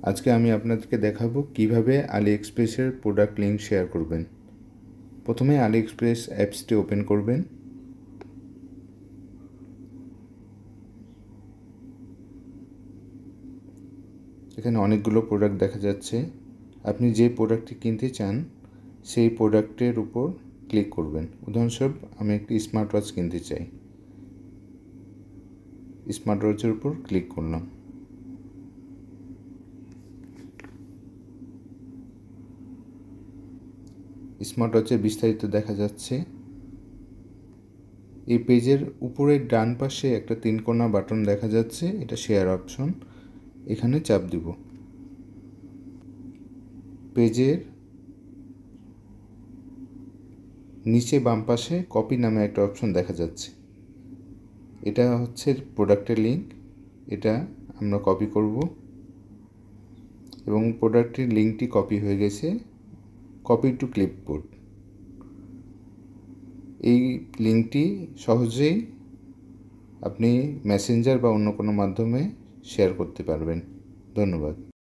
আজকে আমি আপনাদেরকে দেখাবো কিভাবে আলিএক্সপ্রেসের প্রোডাক্ট লিঙ্ক শেয়ার করবেন। প্রথমে আলিএক্সপ্রেস অ্যাপসটি ওপেন করবেন। এখানে অনেকগুলো প্রোডাক্ট দেখা যাচ্ছে। আপনি যে প্রোডাক্টটি কিনতে চান সেই প্রোডাক্টের উপর ক্লিক করবেন। উদাহরণস্বরূপ আমি একটি স্মার্ট ওয়াচ কিনতে চাই। স্মার্ট ওয়াচের উপর ক্লিক করলাম। স্মার্ট ওয়াচের বিস্তারিত দেখা যাচ্ছে। এই পেজের উপরের ডান পাশে একটা 3 কোণা বাটন দেখা যাচ্ছে, এটা শেয়ার অপশন। এখানে চাপ দিব। পেজের নিচে বাম পাশে কপি নামে একটা অপশন দেখা যাচ্ছে। এটা হচ্ছে প্রোডাক্টের লিঙ্ক। এটা আমরা কপি করব এবং প্রোডাক্টের লিঙ্কটি কপি হয়ে গেছে। Copy to clipboard. এই লিঙ্কটি সহজেই আপনি মেসেঞ্জার বা অন্য কোনো মাধ্যমে শেয়ার করতে পারবেন। ধন্যবাদ।